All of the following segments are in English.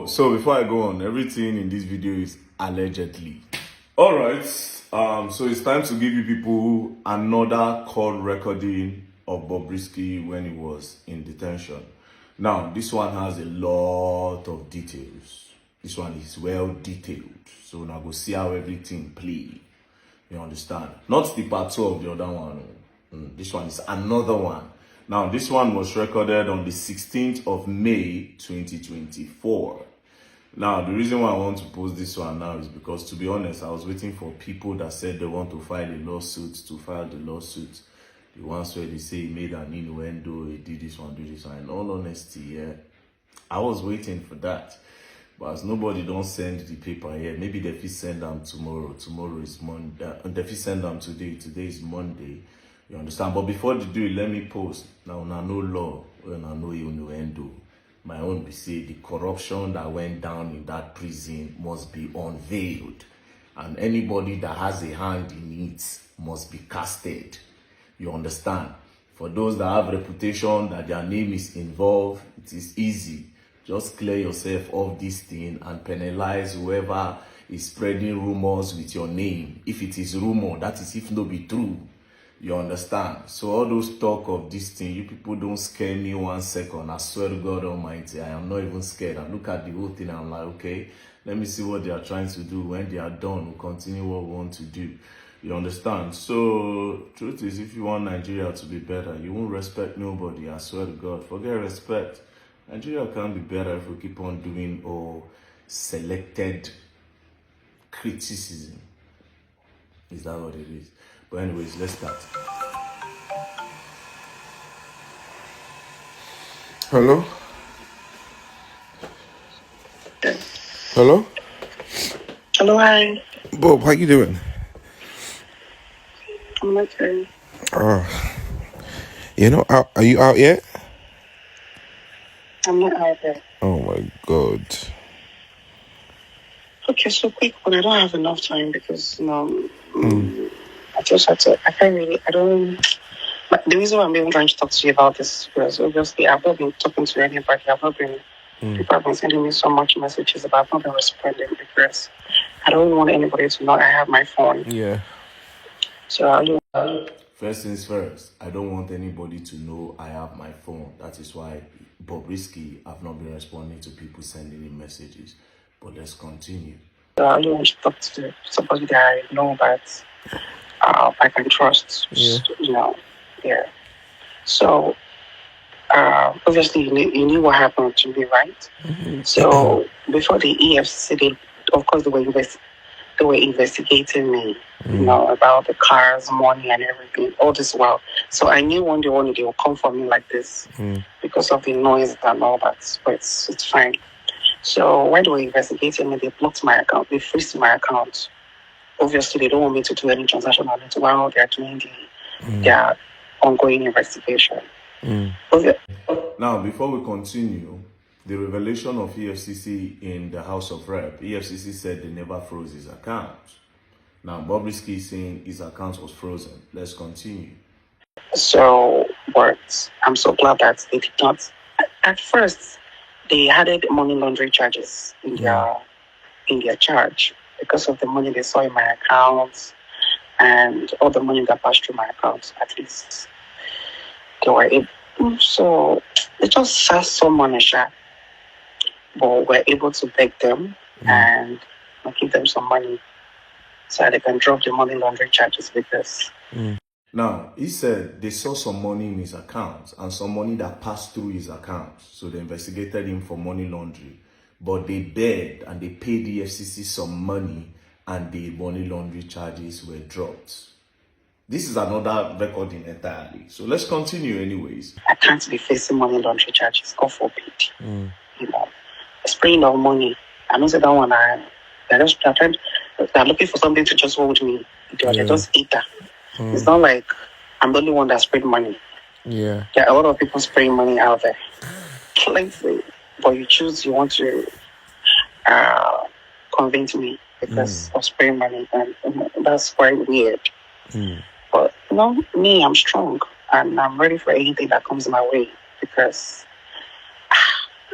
So before I go on, everything in this video is allegedly. All right. So it's time to give you people another call recording of Bobrisky when he was in detention. Now, this one has a lot of details. This one is well detailed. So now go see how everything play. You understand? Not the part 2 of the other one. This one is another one. Now, this one was recorded on the 16th of May, 2024. Now, the reason why I want to post this one now is because, to be honest, I was waiting for people that said they want to file a lawsuit to file the lawsuit. The ones where they say he made an innuendo, he did this one, do this one. In all honesty, yeah, I was waiting for that. But as nobody don't send the paper here, maybe they fit send them tomorrow. Tomorrow is Monday. They fit send them today. Today is Monday. You understand? But before they do it, let me post. Now, no law, when I know innuendo. My own be say the corruption that went down in that prison must be unveiled. And anybody that has a hand in it must be casted. You understand? For those that have reputation that their name is involved, it is easy. Just clear yourself of this thing and penalize whoever is spreading rumors with your name. If it is rumor, that is if no be true. You understand? So all those talk of this thing, you people don't scare me 1 second. I swear to God Almighty, I am not even scared. I look at the whole thing and I'm like, okay, let me see what they are trying to do. When they are done, we'll continue what we want to do. You understand? So, truth is, if you want Nigeria to be better, you won't respect nobody. I swear to God. Forget respect. Nigeria can be better if we keep on doing all selected criticism. Is that what it is? But anyways, let's start. Hello? Hello? Hello, hi. Bob, how you doing? I'm okay. You're not out? Are you out yet? I'm not out there. Oh my God. Okay, so quick one. I don't have enough time because, I just had to, I can't really, I don't, but the reason why I'm even trying to talk to you about this is obviously I've not been talking to anybody. I've not been, people have been sending me so much messages, but I've not been responding because I don't want anybody to know I have my phone. Yeah. So First things first, I don't want anybody to know I have my phone. That is why Bobrisky have not been responding to people sending me messages. But let's continue. I only want to talk to somebody that I know that I can trust. Yeah. You know, yeah. So obviously you knew what happened to me, right? So before the EFCC, of course they were investigating me, you know, about the cars, money, and everything. All this while, so I knew one day they will come for me like this because of the noise and all that. But it's fine. So when they were investigating me, they blocked my account. They froze my account. Obviously, they don't want me to do any transaction on it while they're doing their ongoing investigation. Now, before we continue, the revelation of EFCC in the House of Rep, EFCC said they never froze his account. Now, Bobrisky is saying his account was frozen. Let's continue. So, but I'm so glad that they did not. At first, they added money laundering charges in their charge because of the money they saw in my account and all the money that passed through my account. At least they were able. So they just sat so money, but we're able to beg them and give them some money so that they can drop the money laundering charges because. Now, he said they saw some money in his account and some money that passed through his account. So they investigated him for money laundering. But they begged and they paid the EFCC some money and the money laundering charges were dropped. This is another recording entirely. So let's continue anyways. I can't be facing money laundering charges. God forbid. You know, spraying of money. I don't say that one. They're looking for something to just hold me. They just eat that. It's not like I'm the only one that sprayed money. Yeah. There are a lot of people spraying money out there. But you want to convince me because of spraying money. And that's quite weird. But, me, I'm strong. And I'm ready for anything that comes my way. Because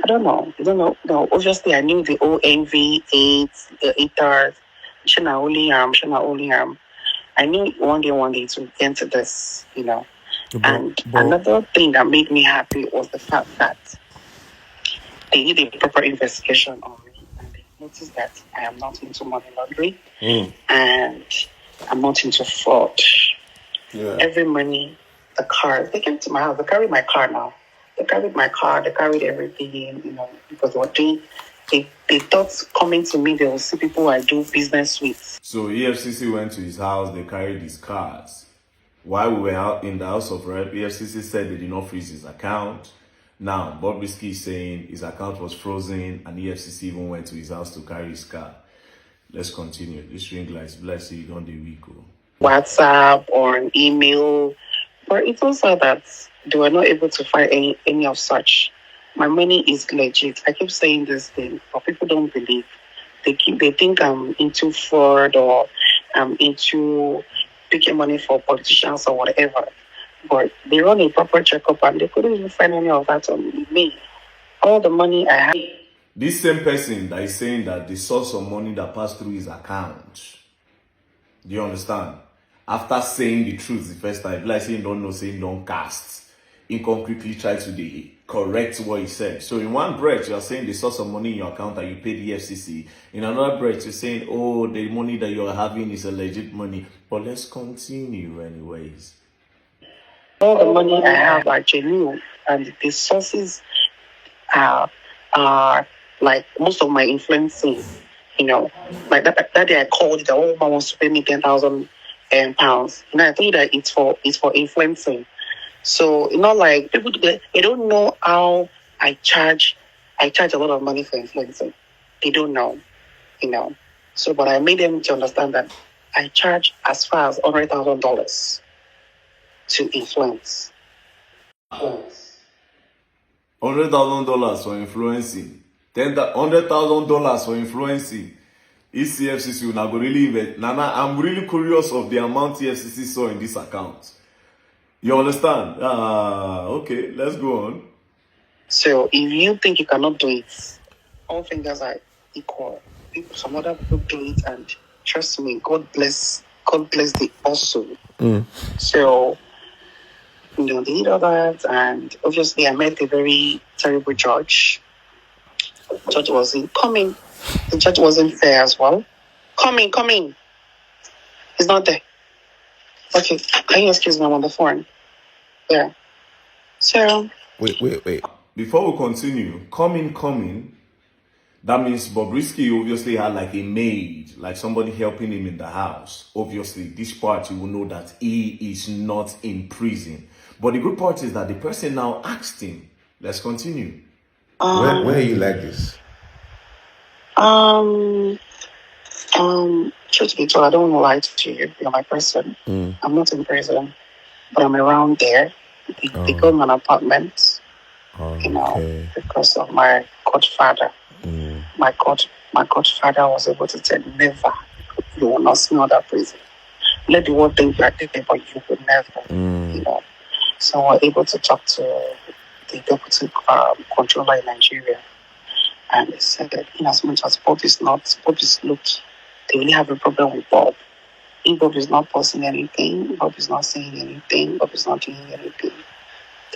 I don't know. I don't know. No, obviously I knew the ONV, AIDS, the ITARs, Shana Oliam. I knew one day to get to this, And another thing that made me happy was the fact that they did a proper investigation on me and they noticed that I am not into money laundering and I'm not into fraud. Yeah. Every money, the car, they came to my house, they carried my car now. They carried my car, they carried everything, because they were doing, they thought coming to me, they will see people I do business with. So EFCC went to his house, they carried his cars. While we were out in the House of Rep, EFCC said they did not freeze his account. Now, bobrisky is saying his account was frozen and EFCC even went to his house to carry his car. Let's continue. This ring lights, bless you, don't the week. WhatsApp or an email, but it also that they were not able to find any of such. My money is legit. I keep saying this thing, but people don't believe. They think I'm into fraud or I'm into picking money for politicians or whatever. But they run a proper checkup and they couldn't even find any of that on me. All the money I had. This same person that is saying that the source of money that passed through his account. Do you understand? After saying the truth the first time, like saying don't know, saying don't cast, he concretely tried to correct what he said. So in one breath, you are saying the source of money in your account that you paid the EFCC. In another breath, you're saying, oh, the money that you're having is a legit money. But let's continue anyways. All the money I have are genuine, and the sources are like most of my influencing. Like that day I called the old man wants to pay me 10,000 pounds. I think that it's for influencing. So like people they don't know how I charge a lot of money for influencing. They don't know, So but I made them to understand that I charge as far as $100,000 to influence. $100,000 for influencing. $100,000 for influencing. EFCC will not go really invest. Nana, I'm really curious of the amount EFCC saw in this account. You understand? Okay, let's go on. So if you think you cannot do it, all fingers are equal. Some other people do it, and trust me, God bless the also. So they did all that, and obviously I met a very terrible judge. The judge wasn't coming. The judge wasn't fair as well. Coming. He's not there. Okay, can you excuse me? I'm on the phone. Yeah. So. Wait. Before we continue, coming. That means Bobrisky obviously had like a maid, like somebody helping him in the house. Obviously, this part you will know that he is not in prison. But the good part is that the person now asked him. Let's continue. Where are you like this? Truth be told, I don't want to lie to you. You're my person. I'm not in prison, but I'm around there. They got me an apartment, because of my godfather. My godfather was able to tell never, you will not see another prison. Let the world think you are dead, but you will never, So we're able to talk to the deputy controller in Nigeria. And he said that in as much as Bob is looked, they really have a problem with Bob. If Bob is not posting anything, Bob is not saying anything, Bob is not doing anything,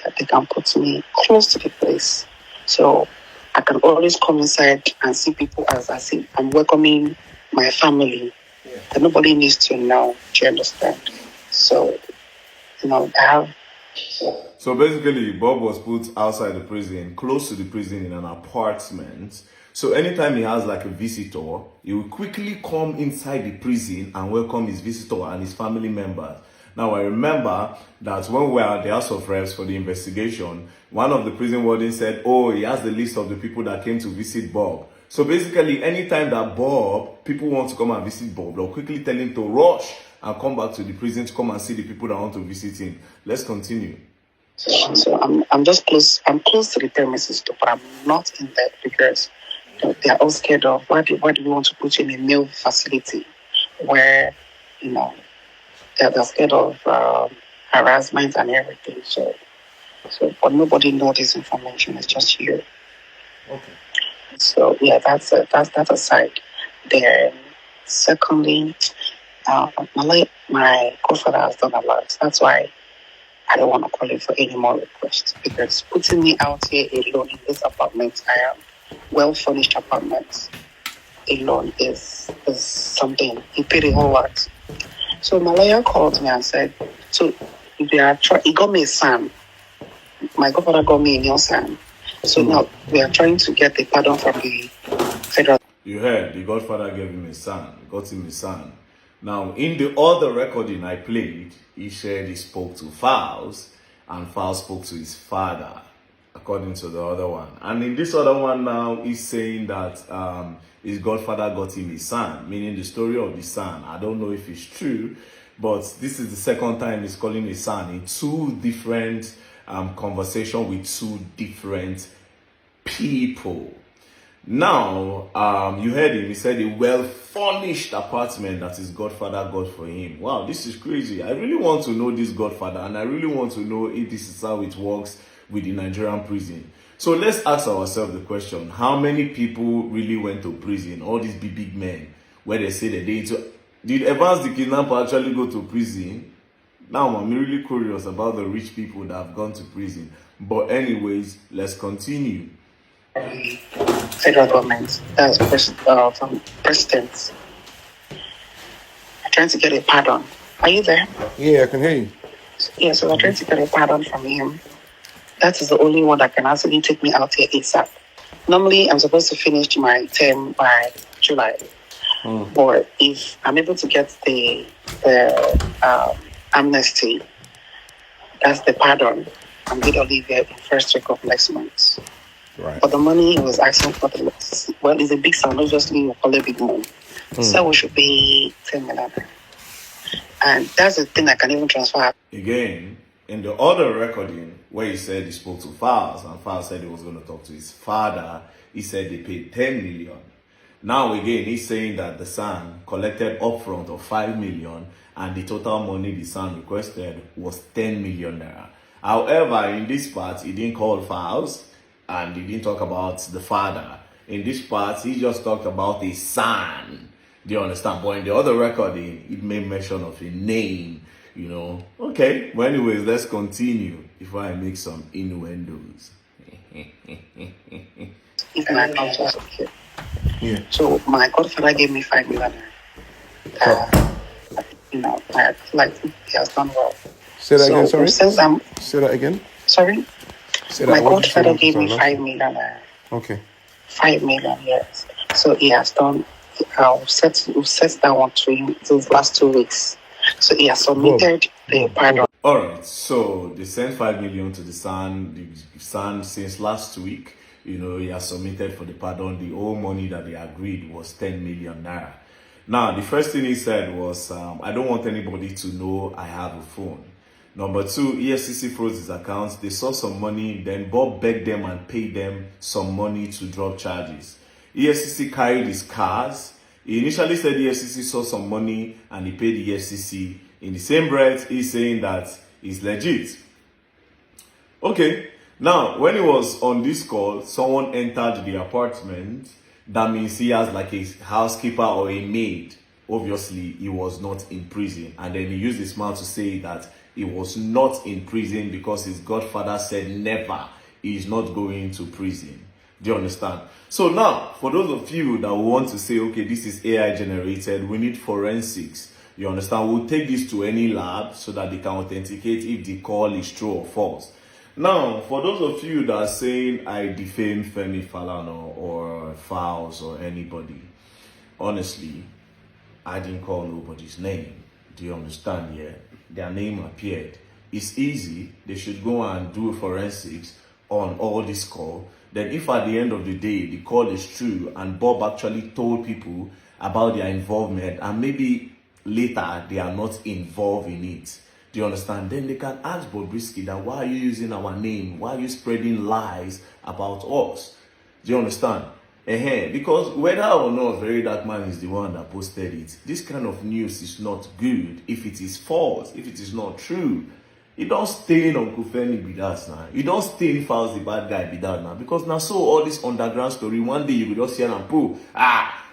that they can put me close to the place. So I can always come inside and see people as I see I'm welcoming my family. That nobody needs to know. Do you understand? So, I have. So basically, Bob was put outside the prison, close to the prison in an apartment. So anytime he has like a visitor, he will quickly come inside the prison and welcome his visitor and his family members. Now, I remember that when we were at the House of Reps for the investigation, one of the prison wardens said, oh, he has the list of the people that came to visit Bob. So basically, anytime that people want to come and visit Bob, they'll quickly tell him to rush and come back to the prison to come and see the people that want to visit him. Let's continue. So I'm just close. I'm close to the premises, too, but I'm not in there because they're all scared of why do we want to put you in a new facility where they're scared of harassment and everything. So but nobody knows this information. It's just you. Okay. So yeah, that's aside. Then secondly, my godfather has done a lot. That's why I don't want to call him for any more requests, because putting me out here alone in this apartment, I am well furnished apartment alone is something. He paid a whole lot. So my lawyer called me and said, so he got me a SAN. My godfather got me a new SAN. So now we are trying to get the pardon from the federal. You heard the Godfather gave him a son, got him a son. Now, in the other recording I played, he said he spoke to Fowles, and Fowles spoke to his father, according to the other one. And in this other one now, he's saying that his Godfather got him a son, meaning the story of the son. I don't know if it's true, but this is the second time he's calling his son in two different conversations with two different people. Now, you heard him. He said a well-furnished apartment that his godfather got for him. Wow, this is crazy. I really want to know this godfather, and I really want to know if this is how it works with the Nigerian prison. So let's ask ourselves the question: how many people really went to prison? All these big men, where they say that did Evans the kidnapper actually go to prison? Now I'm really curious about the rich people that have gone to prison. But anyways, let's continue. Federal government, that's from presidents, are trying to get a pardon. Are you there? Yeah, I can hear you. Yeah, so we're trying to get a pardon from him. That is the only one that can actually take me out here ASAP. Normally, I'm supposed to finish my term by July. But if I'm able to get the amnesty, that's the pardon, I'm going to leave here in first week of next month. Right. But the money he was asking for, it's a big sum, obviously, we'll call it big money. So we should pay 10 million. And that's the thing I can even transfer. Again, in the other recording, where he said he spoke to Fowles, and Fowles said he was going to talk to his father, he said they paid 10 million. Now again, he's saying that the son collected upfront of 5 million, and the total money the son requested was 10 million naira. However, in this part, he didn't call Fowles, and he didn't talk about the father. In this part, he just talked about his son. Do you understand? But in the other recording, it made mention of a name, you know. Okay, well, anyways, let's continue before I make some innuendos. If my account was okay. Yeah. So my godfather gave me 5 million. I feel like he has done well. Say that again, sorry? Since Say that again. Sorry? Say My that. What did you godfather say? gave me Sorry, 5 million. Okay. 5 million, yes. So he has done, we've set that one to him these last 2 weeks. So he has submitted the pardon. All right, so they sent 5 million to the son. The son, since last week, you know, he has submitted for the pardon. The whole money that they agreed was 10 million naira. Now, the first thing he said was, I don't want anybody to know I have a phone. Number two, EFCC froze his accounts. They saw some money, then Bob begged them and paid them some money to drop charges. EFCC carried his cars. He initially said EFCC saw some money and he paid EFCC. In the same breath, he's saying that it's legit. Okay, now, when he was on this call, someone entered the apartment. That means he has like a housekeeper or a maid. Obviously, he was not in prison. And then he used his mouth to say that he was not in prison because his godfather said never. He is not going to prison. Do you understand? So now, for those of you that want to say, okay, this is AI generated, we need forensics. You understand? We'll take this to any lab so that they can authenticate if the call is true or false. Now, for those of you that are saying I defame Femi Falana or Fowles or anybody, honestly, I didn't call nobody's name. Do you understand? Yeah, their name appeared. It's easy. They should go and do forensics on all this call. Then if at the end of the day, the call is true and Bob actually told people about their involvement and maybe later they are not involved in it, do you understand? Then they can ask Bobrisky that why are you using our name? Why are you spreading lies about us? Do you understand? Because whether or not Very Dark Man is the one that posted it, this kind of news is not good if it is false, if it is not true. You don't stain Uncle Femi be that now. You don't stain Fowls the bad guy be that now. Because now so all this underground story, one day you will just hear and pull,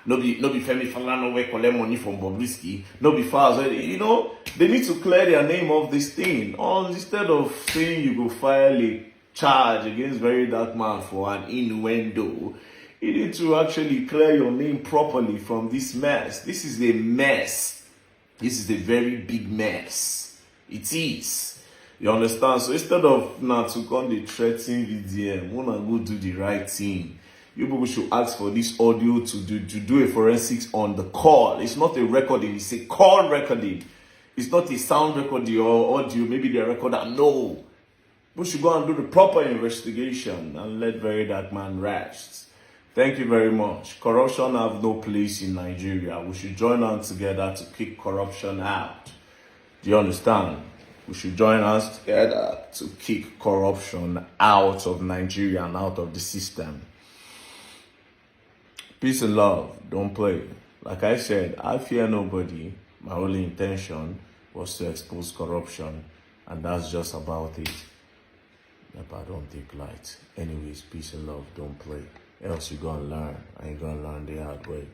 no be Femi Falana where collect money from Bobrisky, no be Fowls. You know, they need to clear their name of this thing. Instead of saying you go file a charge against Very Dark Man for an innuendo, you need to actually clear your name properly from this mess. This is a mess. This is a very big mess. It is. You understand? So instead of now to come the threatening VDM, wanna go do the right thing. You people should ask for this audio to do a forensics on the call. It's not a recording, it's a call recording. It's not a sound recording or audio, maybe the recorder. No. We should go and do the proper investigation and let Very Dark Man rest. Thank you very much. Corruption have no place in Nigeria. We should join hands together to kick corruption out. Do you understand? We should join us together to kick corruption out of Nigeria and out of the system. Peace and love. Don't play. Like I said, I fear nobody. My only intention was to expose corruption. And that's just about it. Yep, I don't take light. Anyways, peace and love. Don't play. Else you're going to learn. And you're going to learn the hard way.